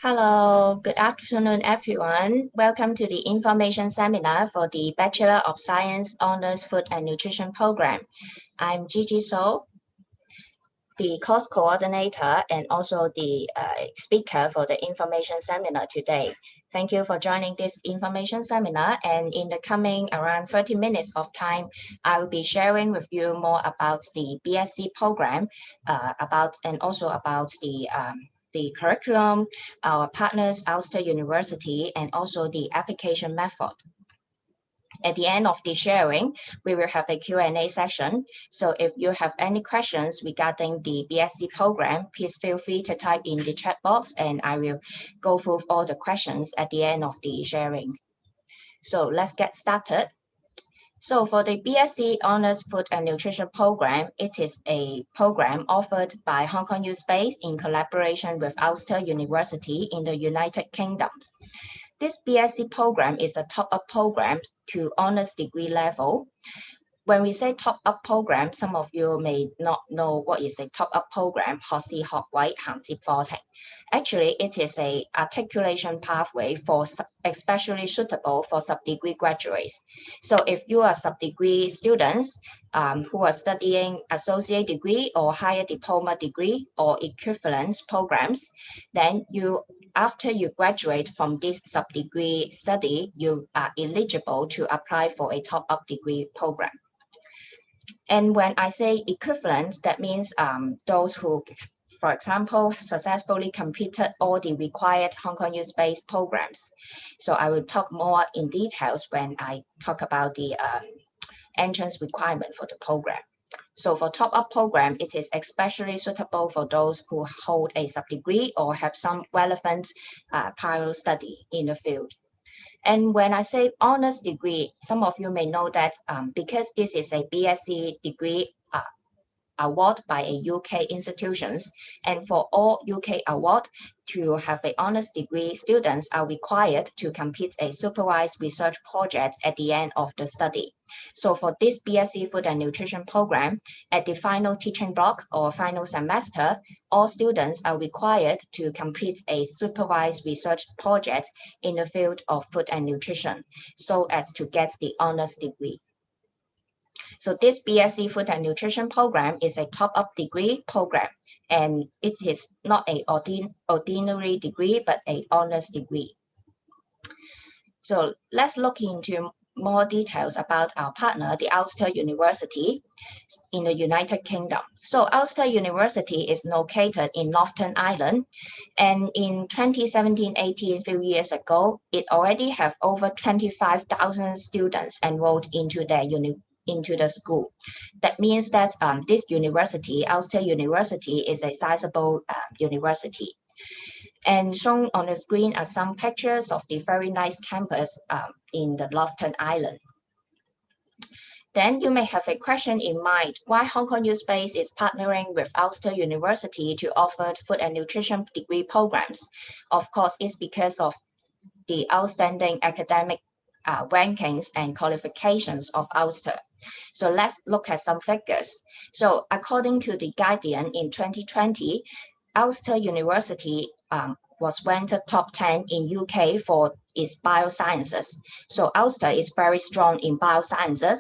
Hello, good afternoon, everyone. Welcome to the information seminar for the Bachelor of Science Honors Food and Nutrition program. I'm Gigi, the course coordinator and also the speaker for the information seminar today. Thank you for joining this information seminar, and in the coming around 30 minutes of time, I will be sharing with you more about the BSc program, and also about the curriculum, our partners, Ulster University, and also the application method. At the end of the sharing, we will have a Q&A session. So if you have any questions regarding the BSc program, please feel free to type in the chat box and I will go through all the questions at the end of the sharing. So let's get started. So for the BSc Honors Food and Nutrition program, it is a program offered by Hong Kong U SPACE in collaboration with Ulster University in the United Kingdom. This BSc program is a top-up program to honors degree level. When we say top-up program, some of you may not know what is a top-up program, 學士學位銜接課程. Actually, it is an articulation pathway for especially suitable for sub-degree graduates. So if you are sub-degree students who are studying associate degree or higher diploma degree or equivalent programs, then after you graduate from this sub-degree study, you are eligible to apply for a top-up degree program. And when I say equivalent, that means those who, for example, successfully completed all the required Hong Kong U SPACE programs. So I will talk more in details when I talk about the entrance requirement for the program. So for top-up program, it is especially suitable for those who hold a sub-degree or have some relevant prior study in the field. And when I say honors degree, some of you may know that because this is a BSc degree award by a UK institutions, and for all UK award to have an honors degree, students are required to complete a supervised research project at the end of the study. So for this BSc Food and Nutrition program, at the final teaching block or final semester, all students are required to complete a supervised research project in the field of food and nutrition, so as to get the honors degree. So this BSc Food and Nutrition program is a top-up degree program, and it is not an ordinary degree, but an honors degree. So let's look into more details about our partner, the Ulster University in the United Kingdom. So Ulster University is located in Northern Ireland, and in 2017-18, few years ago, it already have over 25,000 students enrolled into the school. That means that this university, Ulster University, is a sizable university. And shown on the screen are some pictures of the very nice campus in the Northern Ireland. Then you may have a question in mind, why Hong Kong U SPACE is partnering with Ulster University to offer food and nutrition degree programs. Of course, it's because of the outstanding academic rankings and qualifications of Ulster. So let's look at some figures. So according to the Guardian in 2020, Ulster University was ranked top 10 in UK for its biosciences. So Ulster is very strong in biosciences.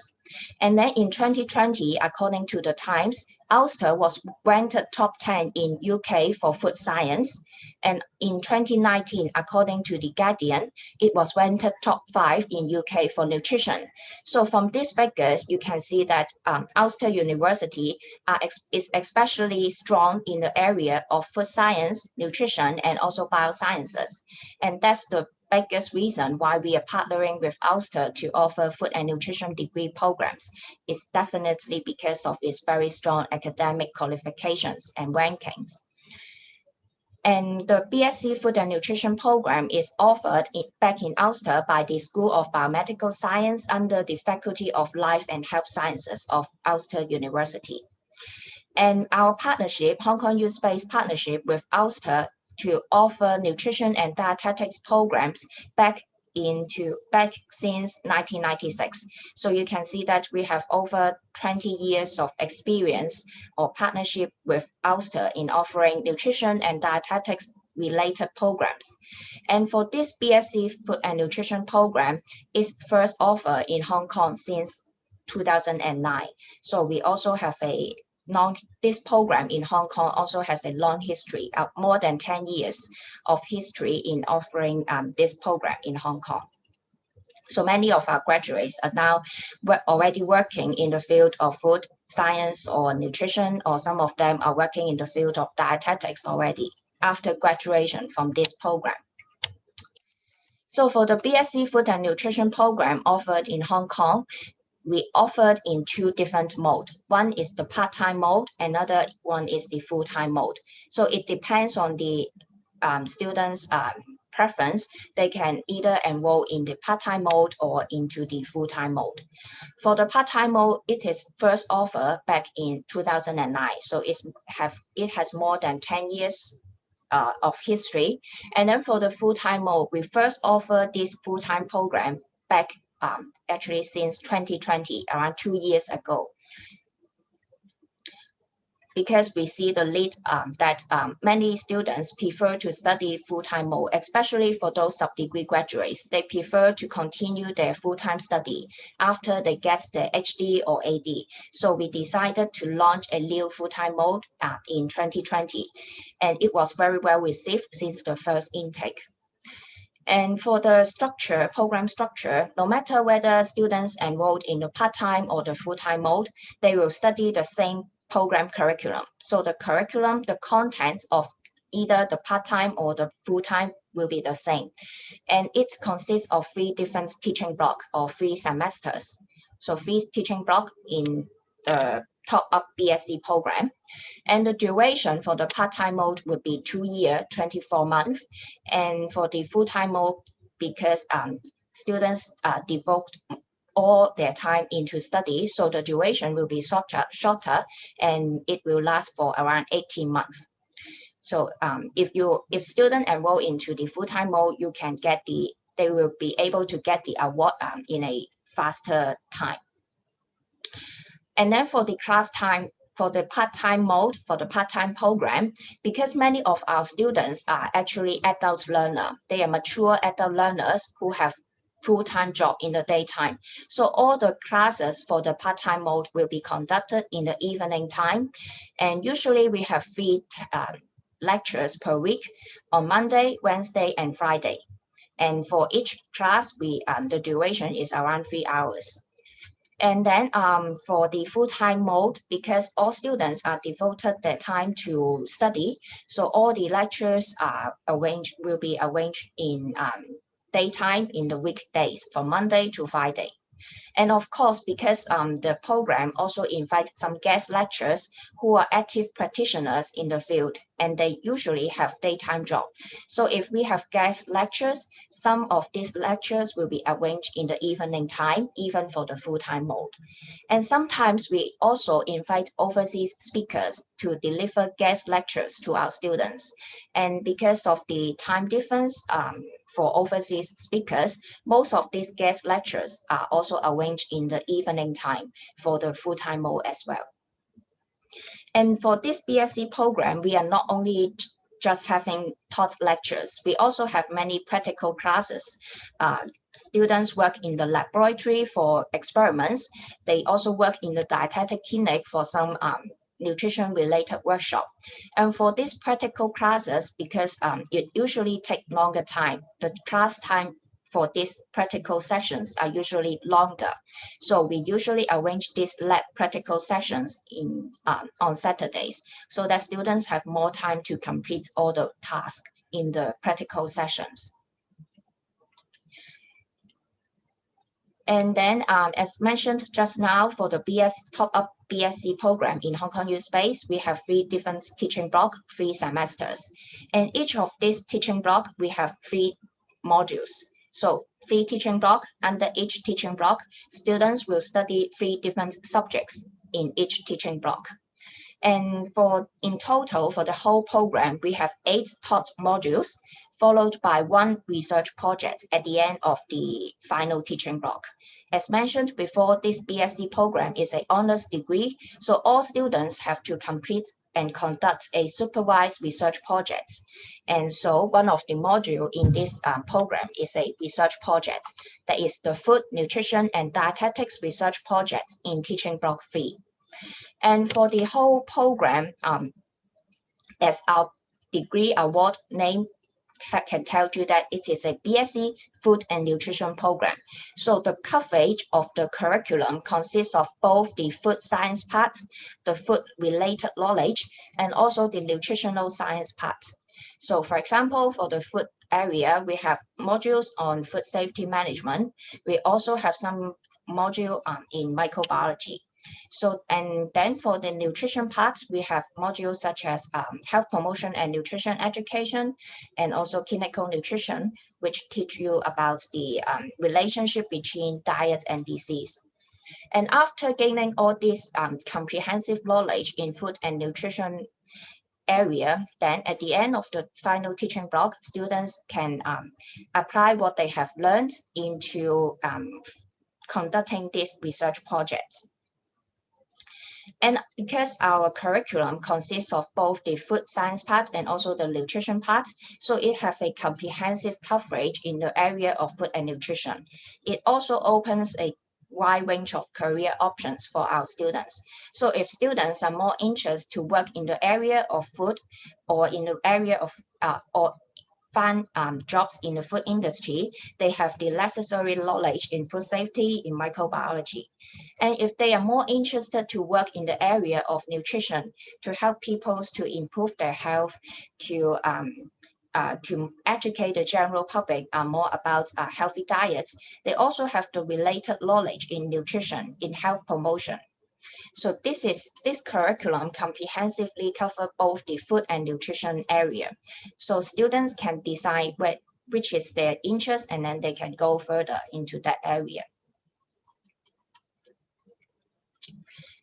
And then in 2020, according to the Times, Ulster was ranked top 10 in UK for food science. And in 2019, according to the Guardian, it was ranked top 5 in UK for nutrition. So from these figures, you can see that Ulster University is especially strong in the area of food science, nutrition, and also biosciences. And that's the biggest reason why we are partnering with Ulster to offer food and nutrition degree programs. It's definitely because of its very strong academic qualifications and rankings. And the BSc Food and Nutrition program is offered back in Ulster by the School of Biomedical Science under the Faculty of Life and Health Sciences of Ulster University. And our partnership, Hong Kong U SPACE partnership with Ulster to offer nutrition and dietetics programs back since 1996. So you can see that we have over 20 years of experience or partnership with Ulster in offering nutrition and dietetics related programs. And for this BSc Food and Nutrition program, it's first offered in Hong Kong since 2009. So we also have this program in Hong Kong also has a long history of more than 10 years of history in offering this program in Hong Kong. So many of our graduates are now already working in the field of food science or nutrition, or some of them are working in the field of dietetics already after graduation from this program. So for the BSc Food and Nutrition program offered in Hong Kong, we offered in two different modes. One is the part-time mode, another one is the full-time mode. So it depends on the students' preference. They can either enroll in the part-time mode or into the full-time mode. For the part-time mode, it is first offered back in 2009. So it has more than 10 years of history. And then for the full-time mode, we first offered this full-time program back actually since 2020, around 2 years ago. Because we see the lead that many students prefer to study full-time mode, especially for those sub-degree graduates. They prefer to continue their full-time study after they get their HD or AD. So we decided to launch a new full-time mode in 2020, and it was very well received since the first intake. And for the program structure, no matter whether students enrolled in the part-time or the full-time mode, they will study the same program curriculum. So the curriculum, the content of either the part-time or the full-time will be the same. And it consists of 3 different teaching blocks or 3 semesters. So 3 teaching blocks in the top-up BSc program. And the duration for the part-time mode would be 2 years, 24 months. And for the full-time mode, because students devote all their time into study, so the duration will be shorter, and it will last for around 18 months. So if students enroll into the full-time mode, they will be able to get the award in a faster time. And then for the class time, for the part-time mode, for the part-time program, because many of our students are actually adult learners, they are mature adult learners who have full-time job in the daytime. So all the classes for the part-time mode will be conducted in the evening time. And usually we have 3 lectures per week on Monday, Wednesday, and Friday. And for each class, the duration is around 3 hours. And then for the full-time mode, because all students are devoted their time to study, so all the lectures will be arranged in daytime in the weekdays from Monday to Friday. And of course, because the program also invites some guest lecturers who are active practitioners in the field, and they usually have daytime job. So if we have guest lectures, some of these lectures will be arranged in the evening time, even for the full-time mode. And sometimes we also invite overseas speakers to deliver guest lectures to our students. And because of the time difference, for overseas speakers, most of these guest lectures are also arranged in the evening time for the full-time mode as well. And for this BSc program, we are not only just having taught lectures, we also have many practical classes. Students work in the laboratory for experiments. They also work in the dietetic clinic for some nutrition-related workshop. And for these practical classes, because it usually takes longer time, the class time for these practical sessions are usually longer. So we usually arrange these lab practical sessions on Saturdays, so that students have more time to complete all the tasks in the practical sessions. And then, as mentioned just now, for the top-up BSc program in Hong Kong U SPACE, we have 3 different teaching blocks, 3 semesters. And each of these teaching blocks, we have 3 modules. So 3 teaching blocks. Under each teaching block, students will study 3 different subjects in each teaching block. And in total, for the whole program, we have 8 taught modules, followed by 1 research project at the end of the final teaching block. As mentioned before, this BSc program is an honors degree, so all students have to complete and conduct a supervised research project. And so one of the modules in this program is a research project, that is the Food, Nutrition and Dietetics Research Project in Teaching Block 3. And for the whole program, as our degree award name can tell you, that it is a BSc Food and Nutrition program. So the coverage of the curriculum consists of both the food science part, the food related knowledge, and also the nutritional science part. So for example, for the food area, we have modules on food safety management. We also have some module in microbiology. So, and then for the nutrition part, we have modules such as health promotion and nutrition education, and also clinical nutrition, which teach you about the relationship between diet and disease. And after gaining all this comprehensive knowledge in food and nutrition area, then at the end of the final teaching block, students can apply what they have learned into conducting this research project. And because our curriculum consists of both the food science part and also the nutrition part, so it has a comprehensive coverage in the area of food and nutrition. It also opens a wide range of career options for our students. So if students are more interested to work in the area of food, or in the area of or find jobs in the food industry, they have the necessary knowledge in food safety, in microbiology. And if they are more interested to work in the area of nutrition, to help people to improve their health, to educate the general public more about healthy diets, they also have the related knowledge in nutrition, in health promotion. So this curriculum comprehensively covers both the food and nutrition area. So students can decide which is their interest, and then they can go further into that area.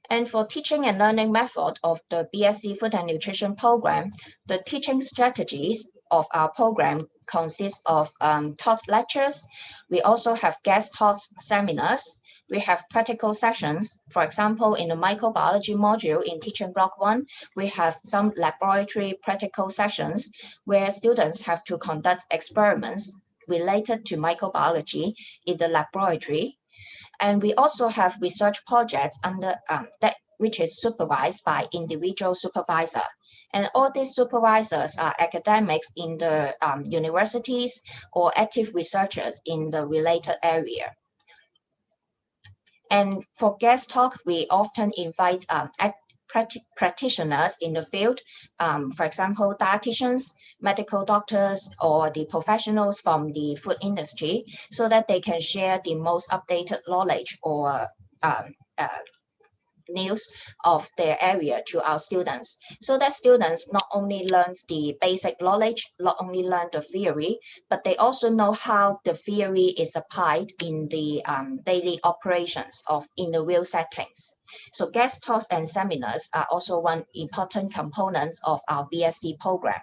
And for teaching and learning method of the BSc Food and Nutrition program, the teaching strategies of our program consist of taught lectures. We also have guest taught seminars. We have practical sessions. For example, in the microbiology module in teaching block 1, we have some laboratory practical sessions where students have to conduct experiments related to microbiology in the laboratory. And we also have research projects under which is supervised by individual supervisor. And all these supervisors are academics in the universities or active researchers in the related area. And for guest talk, we often invite practitioners in the field, for example, dietitians, medical doctors, or the professionals from the food industry, so that they can share the most updated knowledge or news of their area to our students, so that students not only learn the basic knowledge, not only learn the theory, but they also know how the theory is applied in the daily operations in the real settings. So guest talks and seminars are also one important component of our BSc program.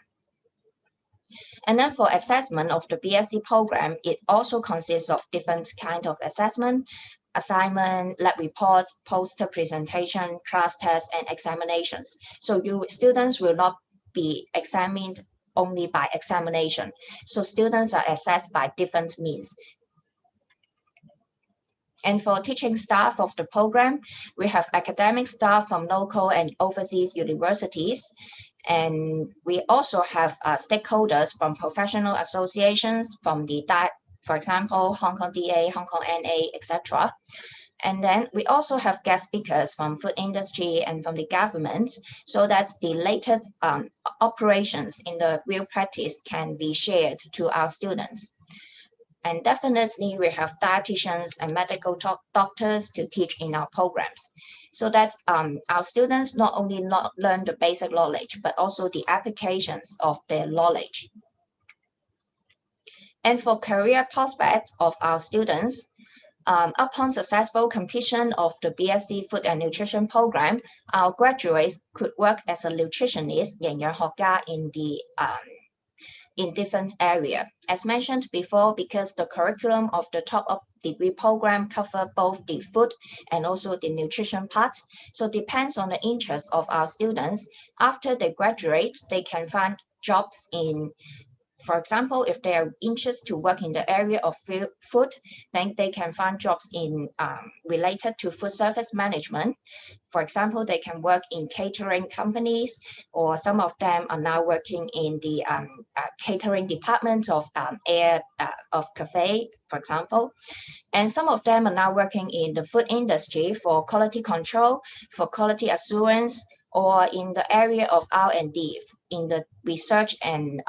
And then for assessment of the BSc program, it also consists of different kinds of assessment: assignment, lab reports, poster presentation, class tests, and examinations. So students will not be examined only by examination. So students are assessed by different means. And for teaching staff of the program, we have academic staff from local and overseas universities. And we also have stakeholders from professional associations, from the for example, Hong Kong DA, Hong Kong NA, etc. And then we also have guest speakers from food industry and from the government, so that the latest operations in the real practice can be shared to our students. And definitely we have dietitians and medical doctors to teach in our programs, so that our students not only learn the basic knowledge, but also the applications of their knowledge. And for career prospects of our students, upon successful completion of the BSc Food and Nutrition program, our graduates could work as a nutritionist, 營養學家, in the in different area. As mentioned before, because the curriculum of the top-up degree program cover both the food and also the nutrition parts. So depends on the interest of our students. After they graduate, they can find jobs in, for example, if they are interested to work in the area of food, then they can find jobs in related to food service management. For example, they can work in catering companies, or some of them are now working in the catering department of of cafe, for example. And some of them are now working in the food industry for quality control, for quality assurance, or in the area of R&D, in the research and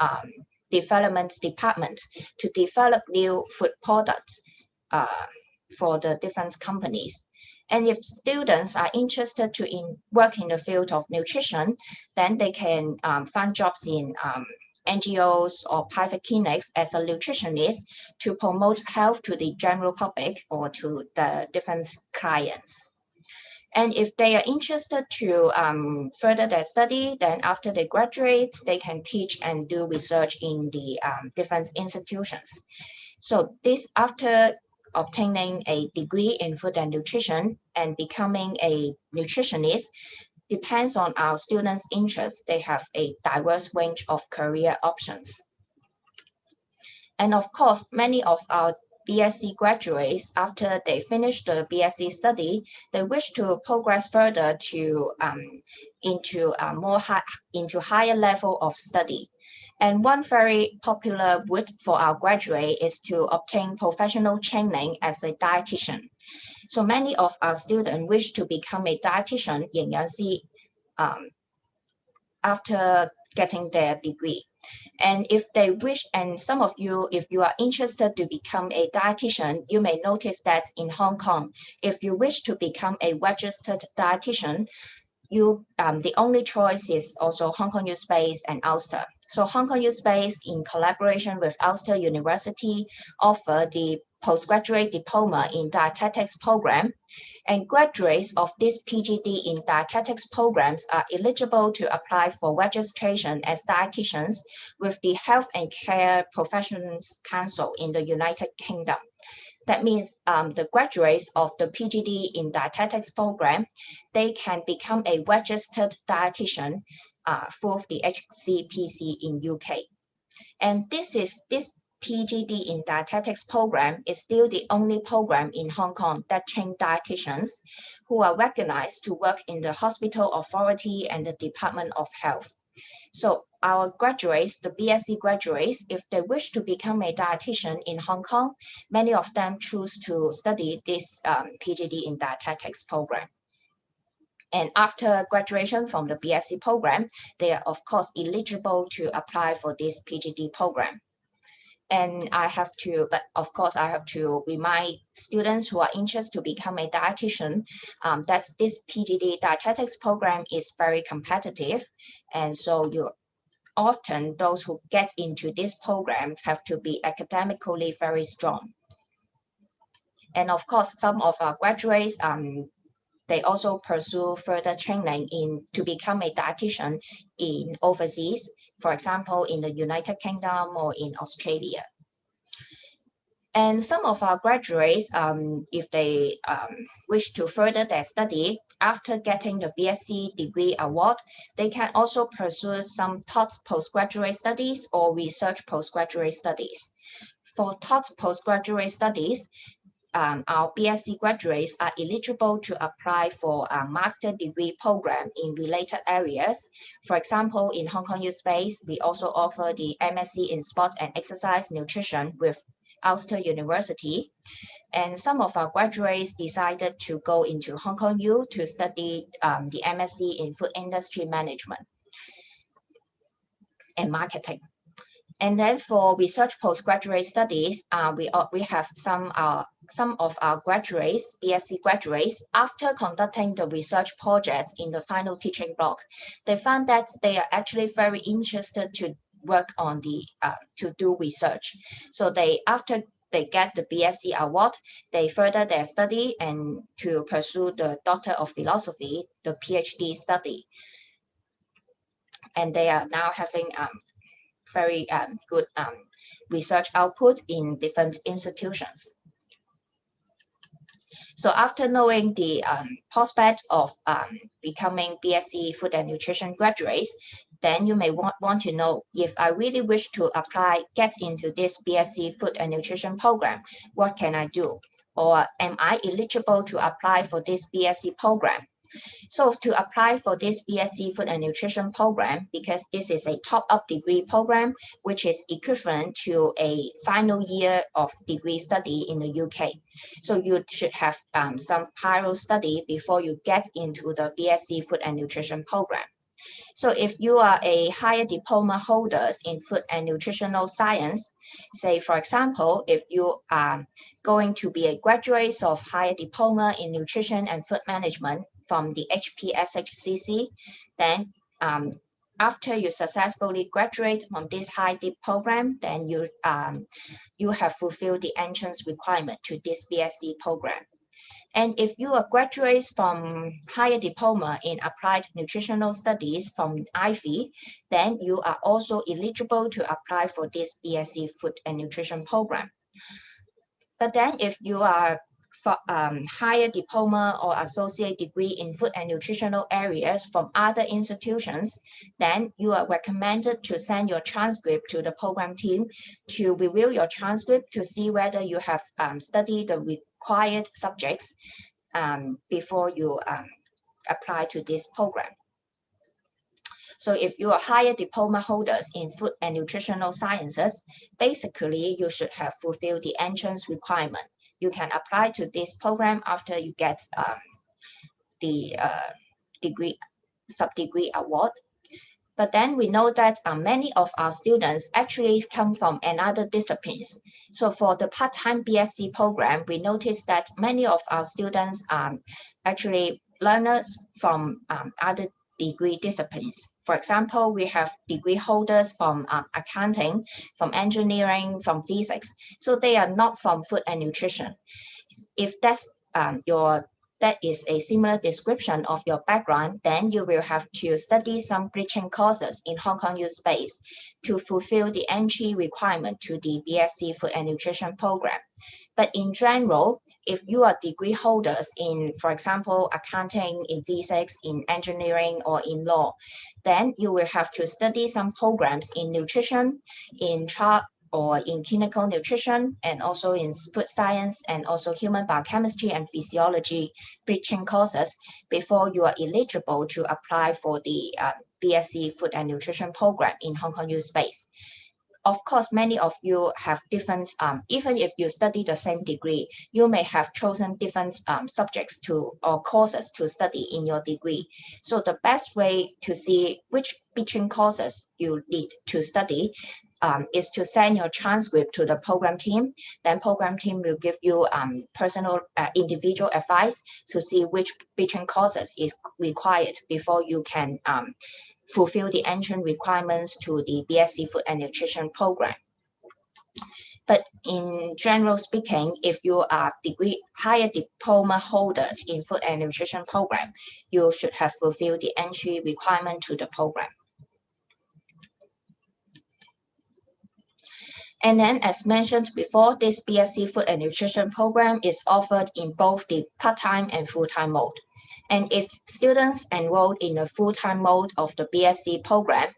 development department to develop new food products for the different companies. And if students are interested to work in the field of nutrition, then they can find jobs in NGOs or private clinics as a nutritionist to promote health to the general public or to the different clients. And if they are interested to further their study, then after they graduate, they can teach and do research in the different institutions. So this, after obtaining a degree in food and nutrition and becoming a nutritionist, depends on our students' interests. They have a diverse range of career options. And of course, many of our BSc graduates, after they finish the BSc study, they wish to progress further to into higher level of study. And one very popular route for our graduate is to obtain professional training as a dietitian. So many of our students wish to become a dietitian, 营养师, after getting their degree. And if they wish, and some of you, if you are interested to become a dietitian, you may notice that in Hong Kong, if you wish to become a registered dietitian, the only choice is also Hong Kong U SPACE and Ulster. So Hong Kong U SPACE, in collaboration with Ulster University, offer the postgraduate diploma in dietetics program. And graduates of this PGD in dietetics programs are eligible to apply for registration as dietitians with the Health and Care Professions Council in the United Kingdom. That means the graduates of the PGD in dietetics program, they can become a registered dietitian for the HCPC in UK. And this PGD in dietetics program is still the only program in Hong Kong that trains dietitians who are recognized to work in the hospital authority and the Department of Health. So our graduates, the BSc graduates, if they wish to become a dietitian in Hong Kong, many of them choose to study this PGD in dietetics program. And after graduation from the BSc program, they are of course eligible to apply for this PGD program. And but of course I have to remind students who are interested to become a dietitian that this PGD dietetics program is very competitive. And so those who get into this program have to be academically very strong. And of course, some of our graduates, they also pursue further training to become a dietitian in overseas, for example, in the United Kingdom or in Australia. And some of our graduates, if they wish to further their study, after getting the BSc degree award, they can also pursue some taught postgraduate studies or research postgraduate studies. For taught postgraduate studies, our BSc graduates are eligible to apply for a master degree program in related areas. For example, in Hong Kong U SPACE, we also offer the MSc in Sports and Exercise Nutrition with Ulster University. And some of our graduates decided to go into Hong Kong U to study the MSc in Food Industry Management and Marketing. And then for research postgraduate studies, we have some of our graduates, BSc graduates, after conducting the research projects in the final teaching block, they found that they are actually very interested to work on to do research. So after they get the BSc award, they further their study and to pursue the Doctor of Philosophy, the PhD study. And they are now having very good research output in different institutions. So after knowing the prospect of becoming BSc Food and Nutrition graduates, then you may want to know, if I really wish to get into this BSc Food and Nutrition program, what can I do? Or am I eligible to apply for this BSc program? So to apply for this BSc Food and Nutrition program, because this is a top-up degree program, which is equivalent to a final year of degree study in the UK. So you should have some prior study before you get into the BSc Food and Nutrition program. So if you are a higher diploma holders in food and nutritional science, say for example, if you are going to be a graduate of higher diploma in nutrition and food management from the HPSHCC, then after you successfully graduate from this high dip program, then you have fulfilled the entrance requirement to this BSc program. And if you are graduates from higher diploma in applied nutritional studies from Ivy, then you are also eligible to apply for this BSc Food and Nutrition program. But then if you are higher diploma or associate degree in food and nutritional areas from other institutions, then you are recommended to send your transcript to the program team to review your transcript to see whether you have studied the required subjects before you apply to this program. So if you are higher diploma holders in food and nutritional sciences, basically you should have fulfilled the entrance requirement. You can apply to this program after you get the sub-degree award. But then we know that many of our students actually come from another disciplines. So for the part-time BSc program, we noticed that many of our students are actually learners from other degree disciplines. For example, we have degree holders from accounting, from engineering, from physics. So they are not from food and nutrition. If that's that is a similar description of your background, then you will have to study some bridging courses in Hong Kong U SPACE to fulfill the entry requirement to the BSc Food and Nutrition program. But in general, if you are degree holders in, for example, accounting, in physics, in engineering, or in law, then you will have to study some programs in nutrition, in child or in clinical nutrition, and also in food science, and also human biochemistry and physiology bridging courses before you are eligible to apply for the BSc Food and Nutrition program in Hong Kong U SPACE. Of course, many of you have different, even if you study the same degree, you may have chosen different subjects or courses to study in your degree. So the best way to see which bridging courses you need to study is to send your transcript to the program team. Then program team will give you personal individual advice to see which bridging courses is required before you can fulfill the entrance requirements to the BSc Food and Nutrition program. But in general speaking, if you are higher diploma holders in Food and Nutrition program, you should have fulfilled the entry requirement to the program. And then, as mentioned before, this BSc Food and Nutrition program is offered in both the part-time and full-time mode. And if students enrolled in the full-time mode of the BSc program,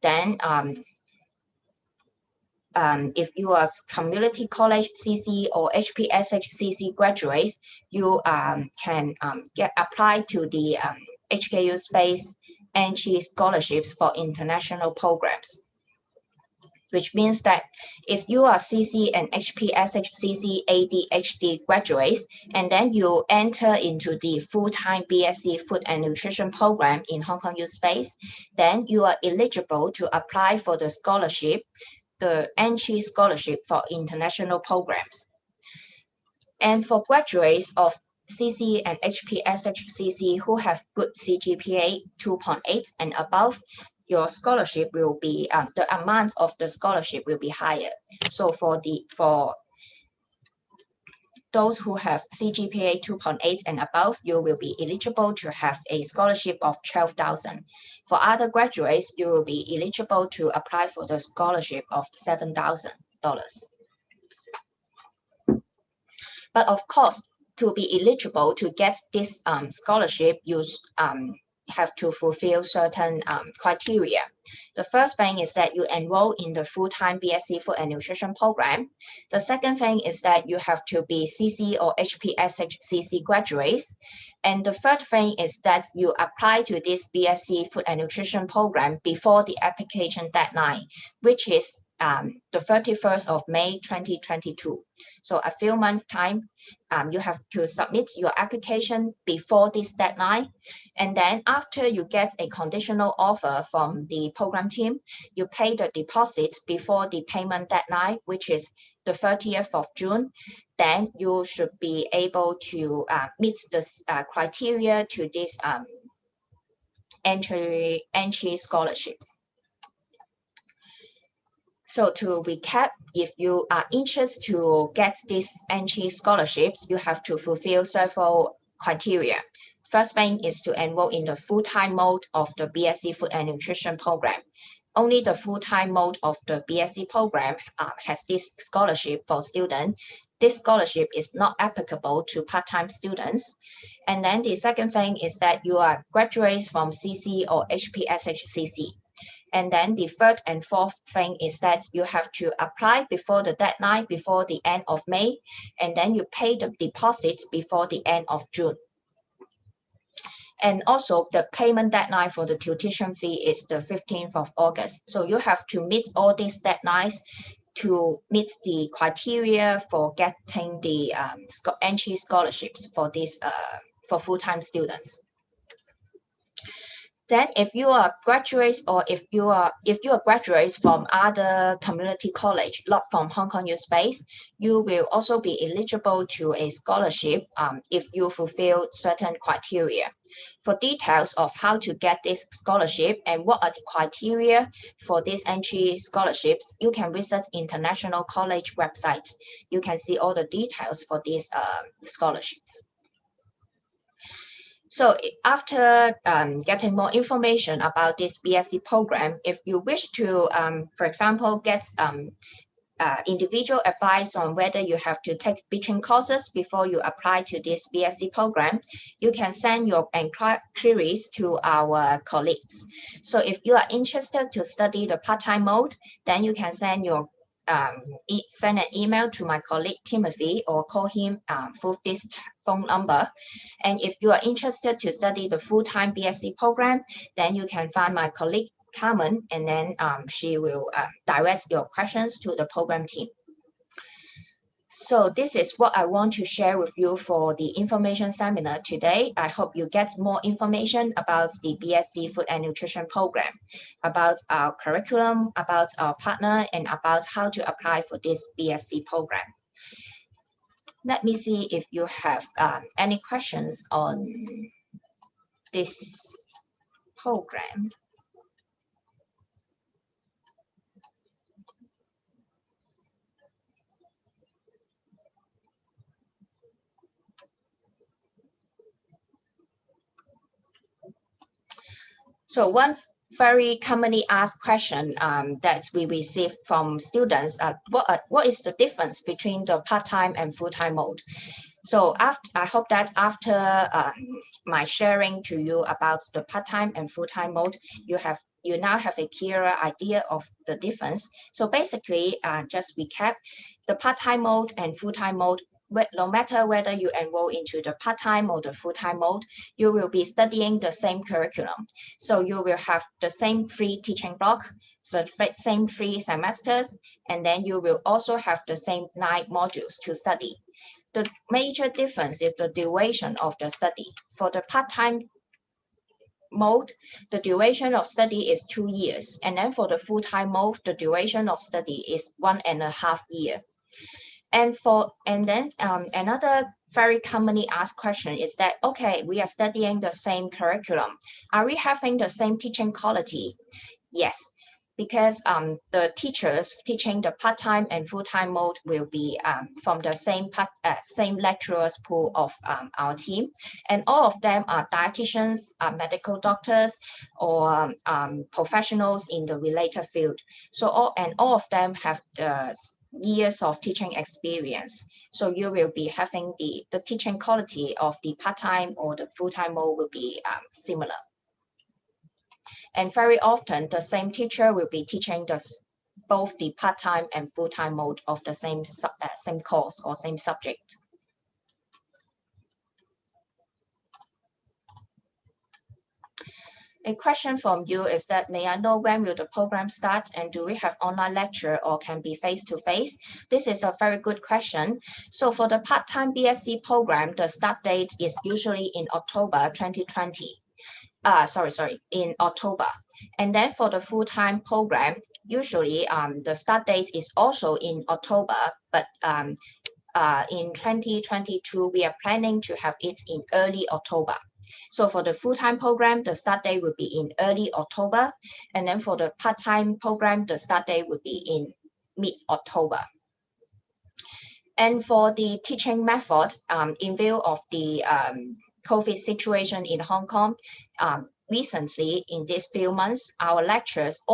then if you are community college CC or HPSHCC graduates, you can apply to the HKU SPACE entry scholarships for international programs, which means that if you are CC and HPSHCC ADHD graduates, and then you enter into the full-time BSc Food and Nutrition program in Hong Kong U SPACE, then you are eligible to apply for the scholarship, the entry scholarship for international programs. And for graduates of CC and HPSHCC who have good CGPA 2.8 and above, your scholarship will be the amount of the scholarship will be higher. So for those who have CGPA 2.8 and above, you will be eligible to have a scholarship of 12,000. For other graduates, you will be eligible to apply for the scholarship of $7,000. But of course, to be eligible to get this scholarship, you have to fulfill certain criteria. The first thing is that you enroll in the full-time BSc Food and Nutrition program. The second thing is that you have to be CC or HPSHCC graduates. And the third thing is that you apply to this BSc Food and Nutrition program before the application deadline, which is the 31st of May 2022. So a few months time, you have to submit your application before this deadline. And then after you get a conditional offer from the program team, you pay the deposit before the payment deadline, which is the 30th of June. Then you should be able to meet the criteria to this entry scholarships. So to recap, if you are interested to get these entry scholarships, you have to fulfill several criteria. First thing is to enroll in the full-time mode of the BSc Food and Nutrition program. Only the full-time mode of the BSc program has this scholarship for students. This scholarship is not applicable to part-time students. And then the second thing is that you are graduates from CC or HPSHCC. And then the third and fourth thing is that you have to apply before the deadline, before the end of May, and then you pay the deposit before the end of June. And also the payment deadline for the tuition fee is the 15th of August. So you have to meet all these deadlines to meet the criteria for getting the entry scholarships for this for full-time students. Then if you are graduates or if you are graduates from other community college, not from Hong Kong U SPACE, you will also be eligible to a scholarship if you fulfill certain criteria. For details of how to get this scholarship and what are the criteria for these entry scholarships, you can visit International College website. You can see all the details for these scholarships. So after getting more information about this BSc program, if you wish to, for example, get individual advice on whether you have to take between courses before you apply to this BSc program, you can send your queries to our colleagues. So if you are interested to study the part-time mode, then you can send your send an email to my colleague Timothy or call him through this phone number. And if you are interested to study the full-time BSc program, then you can find my colleague Carmen, and then she will direct your questions to the program team. So this is what I want to share with you for the information seminar today. I hope you get more information about the BSc Food and Nutrition program, about our curriculum, about our partner, and about how to apply for this BSc program. Let me see if you have any questions on this program. So one very commonly asked question that we receive from students, what is the difference between the part-time and full-time mode? So I hope that after my sharing to you about the part-time and full-time mode, you now have a clearer idea of the difference. So basically, just recap, the part-time mode and full-time mode, no matter whether you enroll into the part-time or the full-time mode, you will be studying the same curriculum. So you will have the same 3 teaching block, so same 3 semesters, and then you will also have the same 9 modules to study. The major difference is the duration of the study. For the part-time mode, the duration of study is 2 years, and then for the full-time mode, the duration of study is 1.5 years. And then another very commonly asked question is that, okay, we are studying the same curriculum. Are we having the same teaching quality? Yes. because the teachers teaching the part-time and full-time mode will be from the same lecturers pool of our team, and all of them are dietitians, medical doctors, or professionals in the related field. So all of them have the years of teaching experience. So you will be having the teaching quality of the part-time or the full-time mode will be similar. And very often the same teacher will be teaching both the part-time and full-time mode of the same course or same subject. A question from you is that, may I know when will the program start, and do we have online lecture or can be face-to-face? This is a very good question. So for the part-time BSc program, the start date is usually in October 2020. In October. And then for the full-time program, usually the start date is also in October, but in 2022, we are planning to have it in early October. So for the full-time program, the start date will be in early October. And then for the part-time program, the start date will be in mid-October. And for the teaching method, in view of the COVID situation in Hong Kong, recently in these few months, all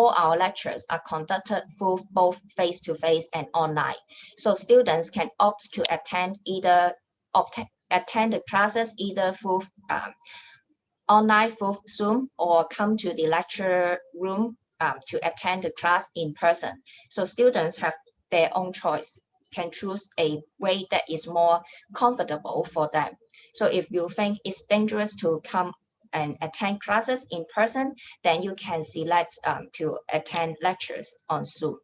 our lectures are conducted through both face-to-face and online. So students can opt to attend the classes either through online through Zoom, or come to the lecture room to attend the class in person. So students have their own choice, can choose a way that is more comfortable for them. So if you think it's dangerous to come and attend classes in person, then you can select to attend lectures on Zoom.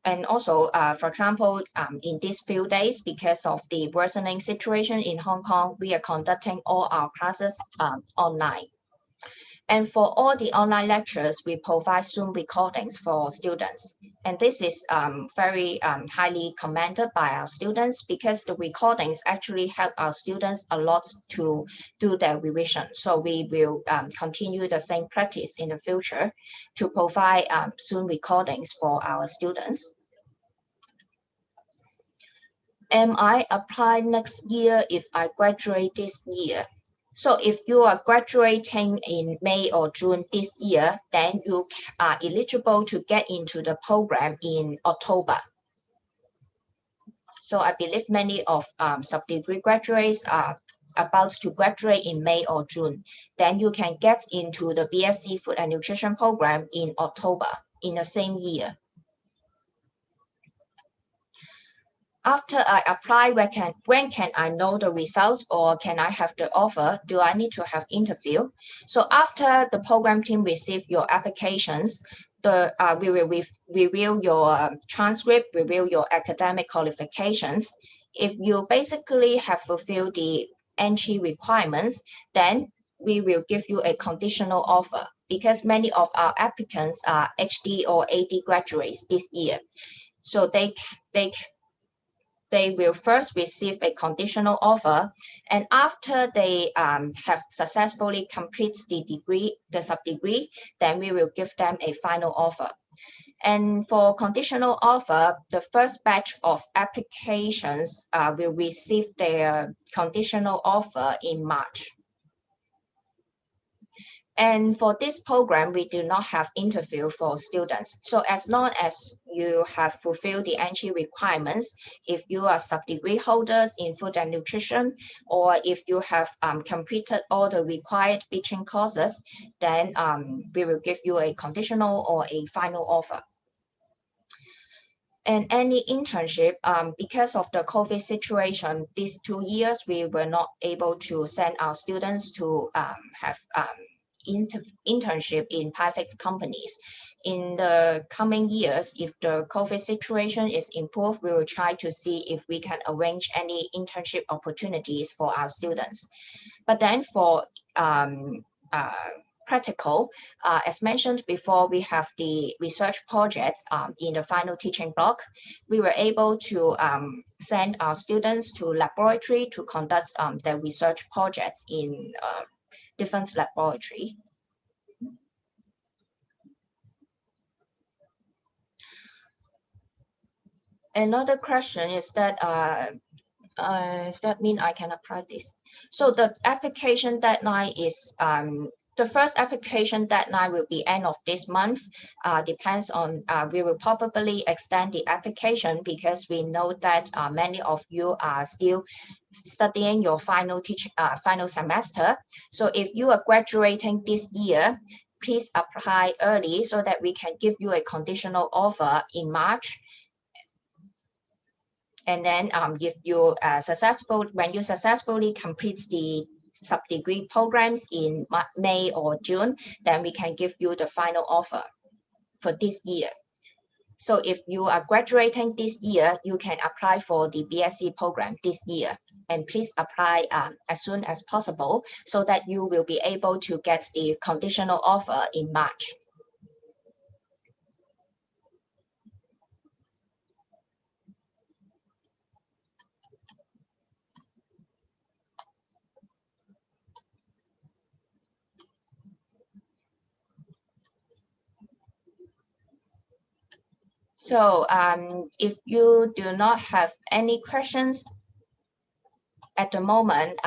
And also, for example, in these few days, because of the worsening situation in Hong Kong, we are conducting all our classes online. And for all the online lectures, we provide Zoom recordings for students. And this is very highly commended by our students, because the recordings actually help our students a lot to do their revision. So we will continue the same practice in the future to provide Zoom recordings for our students. Am I apply next year if I graduate this year? So if you are graduating in May or June this year, then you are eligible to get into the program in October. So I believe many of sub-degree graduates are about to graduate in May or June. Then you can get into the BSc Food and Nutrition program in October in the same year. After I apply, when can I know the results, or can I have the offer? Do I need to have interview? So after the program team receive your applications, we will review your transcript, review your academic qualifications. If you basically have fulfilled the entry requirements, then we will give you a conditional offer, because many of our applicants are HD or AD graduates this year. So they will first receive a conditional offer, and after they have successfully completed the sub-degree, then we will give them a final offer. And for conditional offer, the first batch of applications will receive their conditional offer in March. And for this program, we do not have interview for students. So as long as you have fulfilled the entry requirements, if you are sub-degree holders in food and nutrition, or if you have completed all the required teaching courses, then we will give you a conditional or a final offer. And any internship, because of the COVID situation, these 2 years, we were not able to send our students to have internship in private companies. In the coming years, if the COVID situation is improved, we will try to see if we can arrange any internship opportunities for our students. But then for practical, as mentioned before, we have the research projects in the final teaching block. We were able to send our students to laboratory to conduct their research projects in different laboratory. Another question is that does that mean I can apply this? So the application deadline is the first application deadline will be end of this month. Depends on we will probably extend the application because we know that many of you are still studying your final semester. So if you are graduating this year, please apply early so that we can give you a conditional offer in March. And then if you when you successfully complete the sub-degree programs in May or June, then we can give you the final offer for this year. So if you are graduating this year, you can apply for the BSc program this year. And please apply as soon as possible so that you will be able to get the conditional offer in March. So if you do not have any questions at the moment,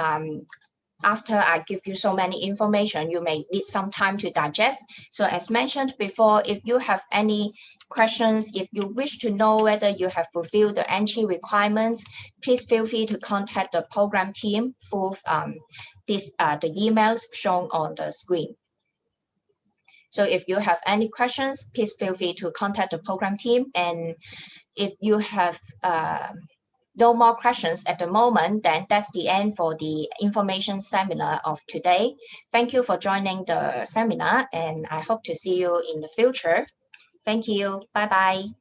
after I give you so many information, you may need some time to digest. So as mentioned before, if you have any questions, if you wish to know whether you have fulfilled the entry requirements, please feel free to contact the program team through the emails shown on the screen. So if you have any questions, please feel free to contact the program team. And if you have no more questions at the moment, then that's the end for the information seminar of today. Thank you for joining the seminar, and I hope to see you in the future. Thank you. Bye-bye.